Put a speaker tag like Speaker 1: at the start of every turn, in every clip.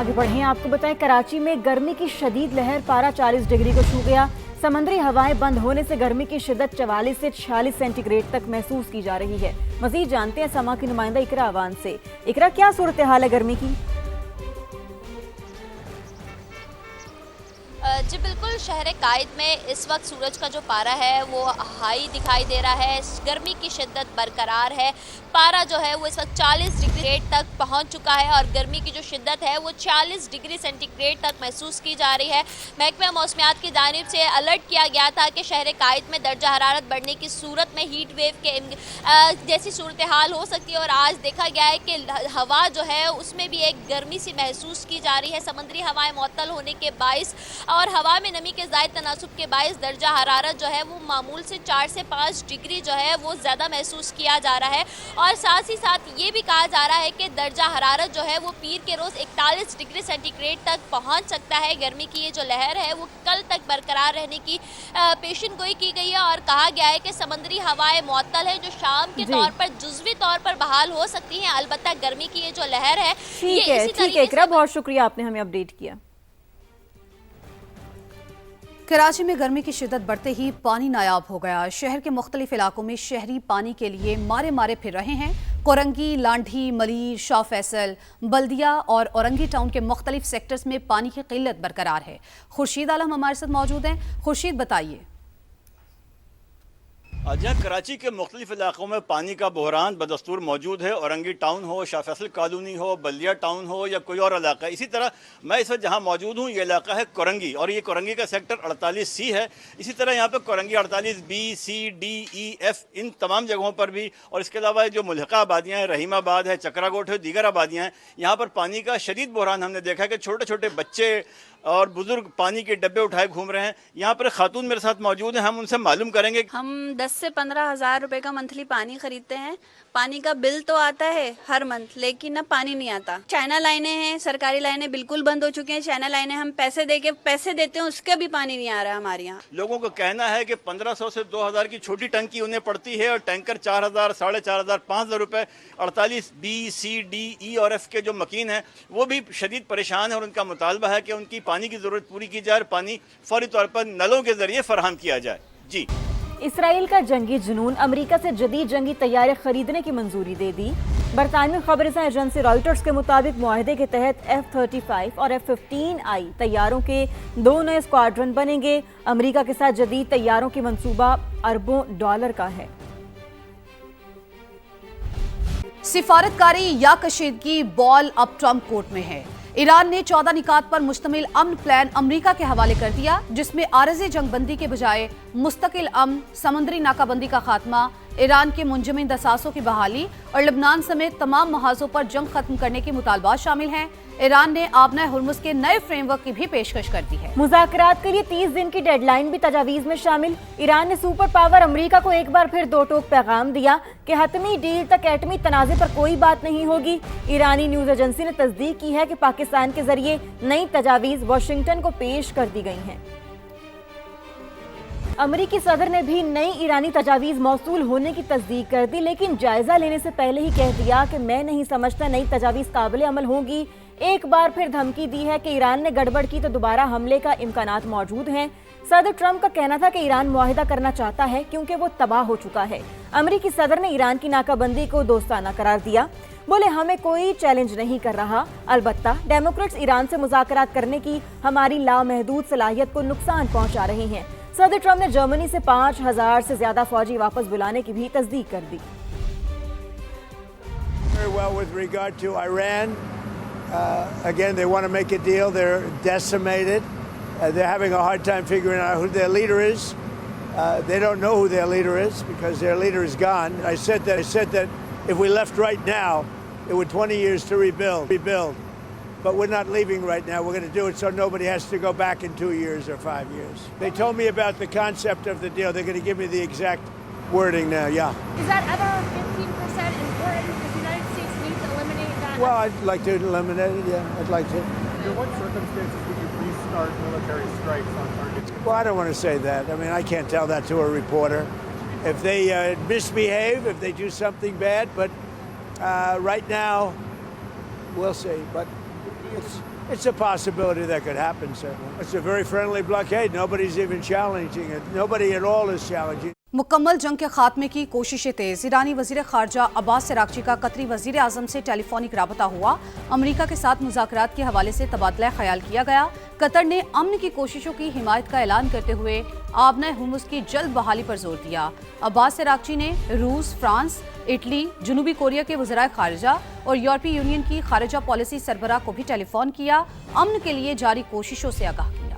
Speaker 1: आगे बढ़ें, आपको बताएं कराची में गर्मी की शदीद लहर, पारा 40 डिग्री को छू गया। समुद्री हवाएं बंद होने से गर्मी की शिद्दत 44 से 46 सेंटीग्रेड तक महसूस की जा रही है। मजीद जानते हैं समा की नुमाइंदा इकरा अवान से। इकरा, क्या सूरत हाल है गर्मी की?
Speaker 2: जी बिल्कुल, शहर कायद में इस वक्त सूरज का जो पारा है वो हाई दिखाई दे रहा है। गर्मी की शिद्दत बरकरार है। पारा जो है वो इस वक्त 40 डिग्री तक पहुंच चुका है और गर्मी की जो शिद्दत है वो 40 डिग्री सेंटीग्रेड तक महसूस की जा रही है। महकमा मौसमियात की जानिब से अलर्ट किया गया था कि शहर कायद में दर्जा हरारत बढ़ने की सूरत में हीट वेव के जैसी सूरत हाल हो सकती है। और आज देखा गया है कि हवा जो है उसमें भी एक गर्मी सी महसूस की जा रही है। समुद्री हवाएं मुअत्तल होने के बाइस और हवा में नमी के ज़ायद तनासुब के बाइस दर्जा हरारत जो है वो मामूल से 4 से 5 डिग्री जो है वो ज़्यादा महसूस किया जा रहा है। और साथ ही साथ ये भी कहा जा रहा है कि दर्जा हरारत जो है वो पीर के रोज़ 41 डिग्री सेंटीग्रेड तक पहुंच सकता है। गर्मी की ये जो लहर है वो कल तक बरकरार रहने की पेशन गोई की गई है और कहा गया है कि समुद्री हवाएं मुअत्तल है जो शाम के तौर पर जुज़वी तौर पर बहाल हो सकती हैं। अलबत्ता गर्मी की ये जो लहर है
Speaker 1: ठीक है इकरा, बहुत शुक्रिया, आपने हमें अपडेट किया।
Speaker 3: कराची में गर्मी की शिद्दत बढ़ते ही पानी नायाब हो गया। शहर के मुख्तलिफ इलाकों में शहरी पानी के लिए मारे मारे फिर रहे हैं। कोरंगी, लांढी, मलीर, शाह फैसल, बल्दिया और औरंगी टाउन के मुख्तलिफ सेक्टर्स में पानी की किल्लत बरकरार है। खुर्शीद आलम हमारे साथ मौजूद हैं। खुर्शीद, बताइए।
Speaker 4: जहाँ कराची के मुख्तलिफ इलाकों में पानी का बहरान बदस्तूर मौजूद है। औरंगी टाउन हो, शाह फैसल कॉलोनी हो, बल्दिया टाउन हो या कोई और इलाका। इसी तरह मैं इस वक्त जहाँ मौजूद हूँ ये इलाका है कोरंगी और ये कोरंगी का सेक्टर 48C है। इसी तरह यहाँ पर Korangi 48B, C, D, E, F इन तमाम जगहों पर भी, और इसके अलावा जो मुल्हका आबादियाँ हैं, रहीमाबाद है, चक्रागोट है, दीगर आबादियाँ हैं, यहाँ पर पानी का शदीद बहरान हमने देखा है कि छोटे छोटे बच्चे और बुजुर्ग पानी के डब्बे उठाए घूम रहे हैं। यहाँ पर खातून मेरे साथ मौजूद हैं, हम उनसे मालूम करेंगे।
Speaker 5: हम 10 से 15 हज़ार रुपए का मंथली पानी खरीदते हैं। पानी का बिल तो आता है हर मंथ, लेकिन ना पानी नहीं आता। चाइना लाइनें हैं, सरकारी लाइनें बिल्कुल बंद हो चुकी हैं। चाइना लाइनें हम पैसे देते हैं, उसका भी पानी नहीं आ रहा हमारे यहाँ।
Speaker 4: लोगों का कहना है कि 1500 से 2000 की छोटी टंकी उन्हें पड़ती है और टैंकर 4000, 4500, 5000 रुपए। 48B, C, D, E और F के जो मकीन हैं वो भी शदीद परेशान है और उनका मुतालबा है कि उनकी पानी की ज़रूरत पूरी की जाए और पानी फौरी तौर पर नलों के जरिए फराहम किया जाए। जी।
Speaker 1: इसराइल का जंगी जुनून, अमेरिका से जदीद जंगी तैयारे खरीदने की मंजूरी दे दी। बरतानवी खबरसां एजेंसी रॉयटर्स के मुताबिक मुआहदे के तहत F-35 और F-15I तैयारों के 2 नए स्क्वाड्रन बनेंगे। अमेरिका के साथ जदीद तैयारों की मंसूबा अरबों डॉलर का है।
Speaker 3: सिफारतकारी या कशीदगी, बॉल अब ट्रंप कोर्ट में है। ईरान ने 14 निकात पर मुश्तमिल अमन प्लान अमेरिका के हवाले कर दिया, जिसमें आरज़ी जंगबंदी के बजाय मुस्तकिल अमन, समुद्री नाकाबंदी का खात्मा, ईरान के मुंजमद असासों की बहाली और लबनान समेत तमाम महाजों पर जंग खत्म करने के मुतालबात शामिल हैं। ईरान ने आबना हुर्मुज़ के नए फ्रेमवर्क की भी पेशकश कर दी है।
Speaker 1: मुज़ाकरात के लिए 30 दिन की डेडलाइन भी तजावीज़ में शामिल। ईरान ने सुपर पावर अमेरिका को एक बार फिर दो टोक पैगाम दिया कि हतमी डील तक एटमी तनाज़े पर कोई बात नहीं होगी। ईरानी न्यूज़ एजेंसी ने तस्दीक की है कि पाकिस्तान के जरिए नई तजावीज़ वाशिंगटन को पेश कर दी गई हैं। अमेरिकी सदर ने भी नई ईरानी तजावीज़ मौसूल होने की तस्दीक कर दी, लेकिन जायजा लेने से पहले ही कह दिया कि मैं नहीं समझता नई तजावीज़ काबिल अमल होगी। एक बार फिर धमकी दी है कि ईरान ने गड़बड़ की तो दोबारा हमले का इम्कानात मौजूद हैं। सदर ट्रंप का कहना था कि ईरान मुआहिदा करना चाहता है क्योंकि वो तबाह हो चुका है। अमेरिकी सदर ने ईरान की नाकाबंदी को दोस्ताना करार दिया। बोले, हमें कोई चैलेंज नहीं कर रहा, अलबत्ता डेमोक्रेट्स ईरान से मुज़ाकरात करने की हमारी लामहदूद सलाहियत को नुकसान पहुंचा रहे हैं। सदर ट्रंप ने जर्मनी से 5000 से ज्यादा फौजी वापस बुलाने की भी तस्दीक कर दी।
Speaker 6: Again, they want to make a deal. They're decimated. They're having a hard time figuring out who their leader is. They don't know who their leader is because their leader is gone. I said that if we left right now, it would 20 years to rebuild. But we're not leaving right now. We're going to do it so nobody has to go back in 2 years or 5 years. They told me about the concept of the deal. They're going to give me the exact wording now. Yeah.
Speaker 7: Is that other 15% important? Does the United States need to eliminate that?
Speaker 6: Well, I'd like to eliminate it. Yeah, I'd like to.
Speaker 8: Under what circumstances would you restart military strikes on targets?
Speaker 6: Well, I don't want to say that. I mean, I can't tell that to a reporter. If they misbehave, if they do something bad, but right now, we'll see. But It's a possibility that could happen, certainly. It's a very friendly blockade. Nobody's even challenging it. Nobody at all is challenging.
Speaker 3: मुकम्मल जंग के खात्मे की कोशिशें तेज। ईरानी वजीर खारजा Abbas Araghchi का कतरी वजीर आजम से टेलीफोनिक राबता हुआ। अमरीका के साथ मुज़ाकरात के हवाले से तबादला ख्याल किया गया। कतर ने अमन की कोशिशों की हिमायत का ऐलान करते हुए आबना हुर्मुज़ की जल्द बहाली पर जोर दिया। अब्बास अरागची ने रूस, फ्रांस, इटली, जनूबी कोरिया के वज़राए खारजा और यूरोपीय यूनियन की खारजा पॉलिसी सरबराह को भी टेलीफोन किया। अमन के लिए जारी कोशिशों से आगाह किया।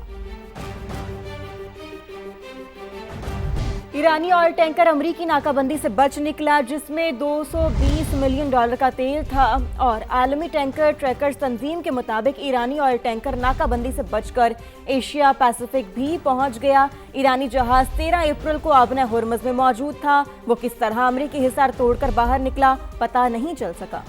Speaker 1: ईरानी ऑयल टैंकर अमरीकी नाकाबंदी से बच निकला, जिसमें $220 मिलियन का तेल था। और आलमी टैंकर ट्रैकर्स तंजीम के मुताबिक ईरानी ऑयल टैंकर नाकाबंदी से बचकर एशिया पैसिफिक भी पहुंच गया। ईरानी जहाज 13 अप्रैल को आबना हुर्मुज़ में मौजूद था। वो किस तरह अमरीकी हिसार तोड़कर बाहर निकला, पता नहीं चल सका।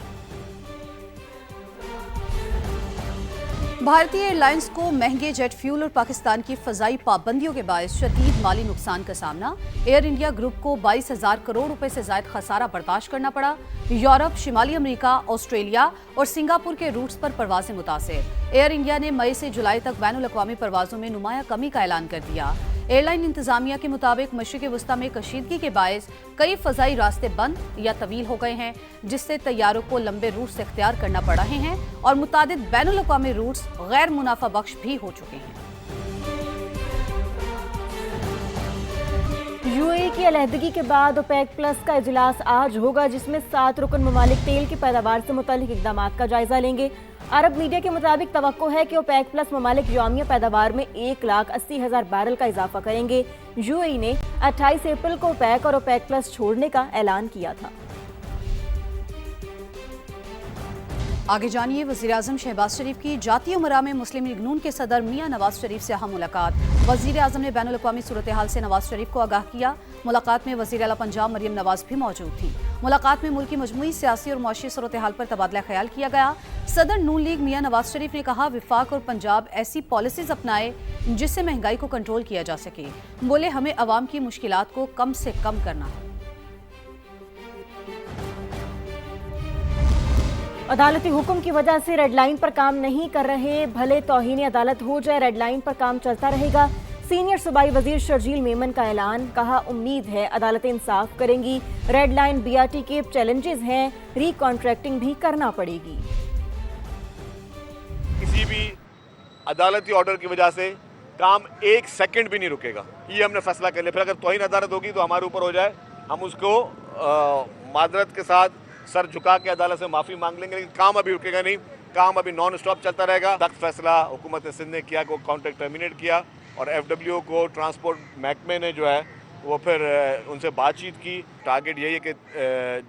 Speaker 3: भारतीय एयरलाइंस को महंगे जेट फ्यूल और पाकिस्तान की फजाई पाबंदियों के बायस शदीद माली नुकसान का सामना। एयर इंडिया ग्रुप को 22,000 करोड़ रुपए से ज्यादा खसारा बर्दाश्त करना पड़ा। यूरोप, शिमाली अमेरिका, ऑस्ट्रेलिया और सिंगापुर के रूट्स पर परवाजें मुतासिर। एयर इंडिया ने मई से जुलाई तक बैनुल अक़वामी परवाजों में नुमाया कमी का ऐलान कर दिया। एयरलाइन इंतजामिया के मुताबिक मशरिक़ वस्ता में कशीदगी के बायस कई फजाई रास्ते बंद या तवील हो गए हैं, जिससे तैयारों को लंबे रूट्स इख्तियार करना पड़ रहे हैं और मुतादिद बैनुल अक़वामी रूट्स गैर मुनाफा बख्श भी हो चुके हैं।
Speaker 1: यूएई की अलहदगी के बाद ओपेक प्लस का इजलास आज होगा, जिसमें 7 रुकन ममालिक तेल की पैदावार से मुतालिक इक़दाम का जायजा लेंगे। अरब मीडिया के मुताबिक तवक्को है कि ओपेक प्लस ममालिक यौमिया पैदावार में 1,80,000 बैरल का इजाफा करेंगे। यूएई ने 28 अप्रैल को ओपेक और ओपेक प्लस छोड़ने का ऐलान किया था।
Speaker 3: आगे जानिए, वज़ीर आज़म शहबाज शरीफ की जाती उमरा में मुस्लिम लीग नून के सदर मियां नवाज शरीफ से अहम मुलाकात। वज़ीर आज़म ने बैनुल अक़वामी सूरत हाल से नवाज शरीफ को आगाह किया। मुलाकात में वज़ीर आला पंजाब मरियम नवाज भी मौजूद थी। मुलाकात में मुल्क की मजमूई सियासी और मुआशी सूरत हाल पर तबादला ख्याल किया गया। सदर नून लीग मियां नवाज शरीफ ने कहा, विफाक और पंजाब ऐसी पॉलिसीज अपनाए जिससे महंगाई को कंट्रोल किया जा सके। बोले, हमें अवाम की मुश्किलात को कम से कम करना है।
Speaker 1: अदालती हुक्म की वजह से रेड लाइन पर काम नहीं कर रहे, भले तौहीन अदालत हो जाए, रेड लाइन पर काम चलता रहेगा। सीनियर सूबाई वजीर शर्जील मेमन का ऐलान, कहा उम्मीद है अदालतें इंसाफ करेंगी। रेड लाइन बीआरटी के चैलेंजेस हैं, रिकॉन्ट्रैक्टिंग भी करना पड़ेगी।
Speaker 9: किसी भी अदालती ऑर्डर की वजह से काम 1 सेकंड भी नहीं रुकेगा, ये हमने फैसला कर लिया। फिर अगर तौहीन अदालत होगी तो हमारे ऊपर हो जाए, हम उसको मादरत के साथ सर झुका के अदालत से माफ़ी मांग लेंगे, लेकिन काम अभी रुकेगा नहीं। काम अभी नॉन स्टॉप चलता रहेगा। सख्त फैसला हुकूमत सिंध ने किया को कॉन्ट्रैक्ट टर्मिनेट किया और FWO को ट्रांसपोर्ट महकमे ने जो है वो फिर उनसे बातचीत की। टारगेट यही है कि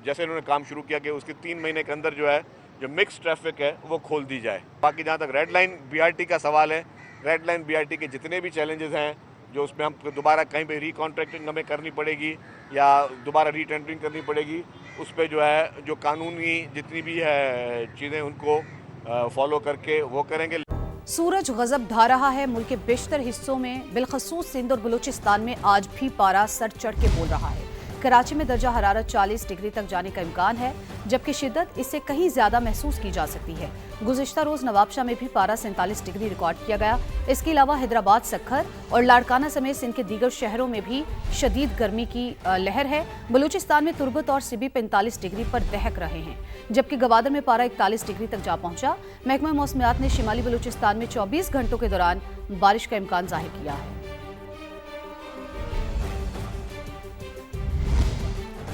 Speaker 9: जैसे उन्होंने काम शुरू किया कि उसके 3 महीने के अंदर जो है जो मिक्स ट्रैफिक है वो खोल दी जाए। बाकी जहाँ तक रेड लाइन BRT का सवाल है, रेड लाइन BRT के जितने भी चैलेंजेस हैं जो उसमें हम दोबारा कहीं पे रिकॉन्ट्रैक्टिंग हमें करनी पड़ेगी या दोबारा रीटेंडरिंग करनी पड़ेगी, उस पर जो है जो कानूनी जितनी भी है चीज़ें उनको फॉलो करके वो करेंगे।
Speaker 3: सूरज गजब ढा रहा है। मुल्क के बेशतर हिस्सों में बिलखसूस सिंध और बलूचिस्तान में आज भी पारा सर चढ़ के बोल रहा है। कराची में दर्जा हरारत 40 डिग्री तक जाने का इम्कान है, जबकि शिद्दत इससे कहीं ज्यादा महसूस की जा सकती है। गुज़िश्ता रोज नवाबशाह में भी पारा 47 डिग्री रिकॉर्ड किया गया। इसके अलावा हैदराबाद, सक्खर और लाड़काना समेत सिंध के दीगर शहरों में भी शदीद गर्मी की लहर है। बलूचिस्तान में तुर्बत और सिबी 45 डिग्री पर दहक रहे हैं, जबकि गवादर में पारा 41 डिग्री तक जा पहुंचा। महकमा मौसमियात ने शिमाली बलूचिस्तान में 24 घंटों के दौरान बारिश का इम्कान जाहिर किया है।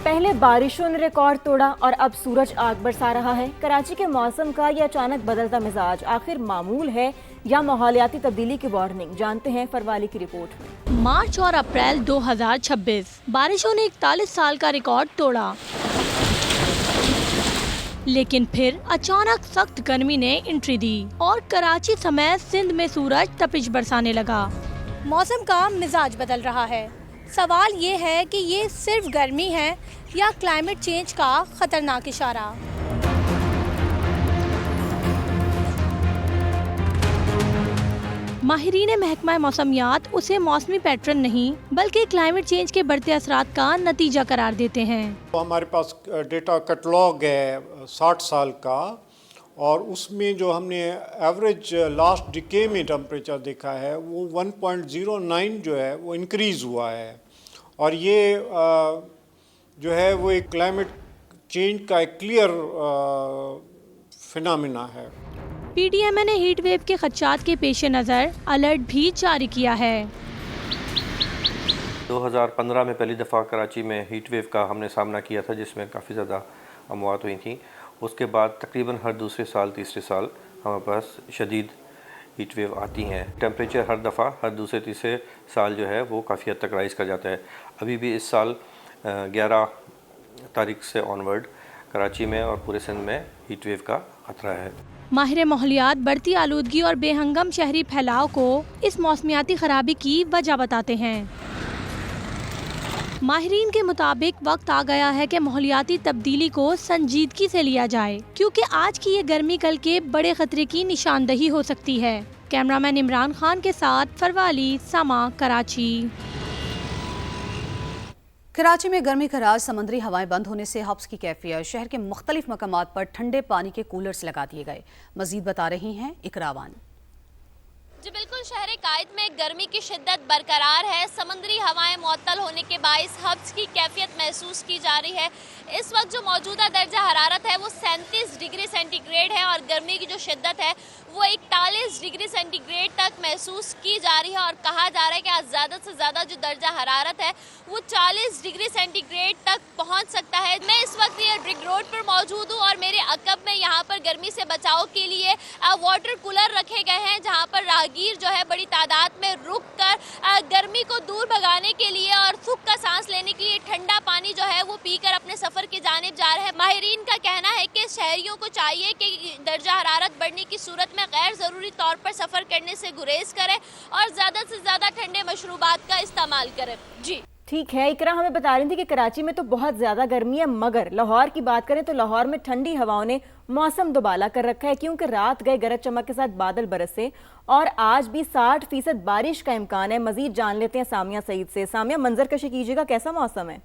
Speaker 1: पहले बारिशों ने रिकॉर्ड तोड़ा और अब सूरज आग बरसा रहा है। कराची के मौसम का यह अचानक बदलता मिजाज आखिर मामूल है या माहौलियाती तब्दीली की वार्निंग, जानते हैं फरवाली की रिपोर्ट में।
Speaker 10: मार्च और अप्रैल 2026 बारिशों ने 41 साल का रिकॉर्ड तोड़ा, लेकिन फिर अचानक सख्त गर्मी ने एंट्री दी और कराची समेत सिंध में सूरज तपिश बरसाने लगा।
Speaker 7: मौसम का मिजाज बदल रहा है। सवाल ये है कि ये सिर्फ गर्मी है या क्लाइमेट चेंज का खतरनाक इशारा।
Speaker 10: माहिरीन महकमा मौसमियात उसे मौसमी पैटर्न नहीं बल्कि क्लाइमेट चेंज के बढ़ते असरात का नतीजा करार देते हैं।
Speaker 8: तो हमारे पास डेटा कैटलॉग है 60 साल का, और उसमें जो हमने एवरेज लास्ट डिके में टेम्परेचर देखा है वो 1.09 जो है वो इंक्रीज़ हुआ है। और ये जो है वो एक क्लाइमेट चेंज का एक क्लियर फिनोमेना है।
Speaker 10: पीडीएमए ने हीट वेव के खदशात के पेश नज़र अलर्ट भी जारी किया है।
Speaker 11: 2015 में पहली दफ़ा कराची में हीट वेव का हमने सामना किया था, जिसमें काफ़ी ज़्यादा अमवात हुई थी। उसके बाद तकरीबन हर दूसरे साल तीसरे साल हमारे पास शदीद हीट वेव आती हैं। टेम्परेचर हर दफ़ा हर दूसरे तीसरे साल जो है वो काफ़ी हद तक राइज़ कर जाता है। अभी भी इस साल 11 तारीख से ऑनवर्ड कराची में और पूरे सिंध में हीट वेव का खतरा है।
Speaker 10: माहिर माहौलियात बढ़ती आलूदगी और बेहंगम शहरी फैलाव को इस मौसमियाती खराबी की वजह बताते हैं। माहिरीन के मुताबिक वक्त आ गया है कि माहौलियाती तब्दीली को संजीदगी से लिया जाए, क्योंकि आज की ये गर्मी कल के बड़े खतरे की निशानदही हो सकती है। कैमरामैन इमरान खान के साथ फरवाली, समा, कराची।
Speaker 3: कराची में गर्मी का राज समुद्री हवाएं बंद होने से हब्स की कैफियत। शहर के मुख्तलिफ मकामात पर ठंडे पानी के कूलर्स लगा दिए गए। मजीद बता रही हैं इकरावान।
Speaker 2: जी बिल्कुल, शहर कायद में गर्मी की शिद्दत बरकरार है। समुद्री हवाएं मुअत्तल होने के बाइस हब्स की कैफियत महसूस की जा रही है। इस वक्त जो मौजूदा दर्जा हरारत है वो 37 डिग्री सेंटीग्रेड है और गर्मी की जो शिद्दत है वो 41 डिग्री सेंटीग्रेड तक महसूस की जा रही है। और कहा जा रहा है कि आज ज़्यादा से ज़्यादा जो दर्जा हरारत है वो 40 डिग्री सेंटीग्रेड तक पहुँच सकता है। मैं इस वक्त ये ड्रिग रोड पर मौजूद हूँ और मेरे अकब में यहाँ पर गर्मी से बचाव के लिए वाटर कूलर रखे गए हैं, जहाँ पर राहगीर जो है बड़ी तादाद में रुक कर गर्मी को दूर भगाने के लिए और सुख का सांस लेने के लिए ठंडा पानी जो है वो पीकर अपने सफ़र की जानिब जा रहे हैं। माहिरीन का कहना है कि शहरियों को चाहिए कि दर्जा हरारत बढ़ने की सूरत में गैर ज़रूरी तौर पर सफ़र करने से गुरेज करें और ज़्यादा से ज़्यादा ठंडे मशरूबात का इस्तेमाल करें। जी
Speaker 1: ठीक है, इकरा हमें बता रही थी कि कराची में तो बहुत ज़्यादा गर्मी है, मगर लाहौर की बात करें तो लाहौर में ठंडी हवाओं ने मौसम दुबाला कर रखा है, क्योंकि रात गए गरज चमक के साथ बादल बरसे और आज भी 60% बारिश का इम्कान है। मजीद जान लेते हैं सामिया सईद से। सामिया, मंजर कशी कीजिएगा, कैसा मौसम है?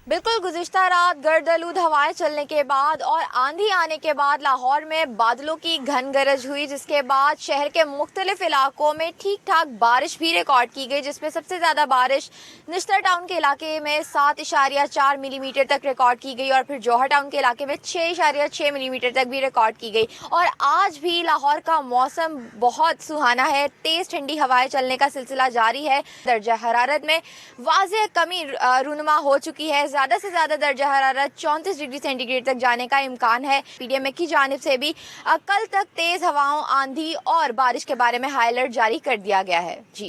Speaker 12: बिल्कुल, गुज़िश्ता रात गर्द-आलूद हवाएं चलने के बाद और आंधी आने के बाद लाहौर में बादलों की घन गरज हुई, जिसके बाद शहर के मुख्तलिफ इलाकों में ठीक ठाक बारिश भी रिकॉर्ड की गई, जिसमें सबसे ज़्यादा बारिश निश्तर टाउन के इलाके में 7.4 मिलीमीटर तक रिकॉर्ड की गई और फिर जौहर टाउन के इलाके में 6.6 मिलीमीटर तक भी रिकॉर्ड की गई। और आज भी लाहौर का मौसम बहुत सुहाना है, तेज़ ठंडी हवाएं चलने का सिलसिला जारी है। दर्जा हरारत में वाज़ेह कमी रूनुमा हो चुकी है। ज़्यादा से ज़्यादा दर्जा हरारत 34 डिग्री सेंटीग्रेड तक जाने का इम्कान है। पीडीएमए की जानिब से भी कल तक तेज़ हवाओं, आंधी और बारिश के बारे में हाई अलर्ट जारी कर दिया गया है। जी।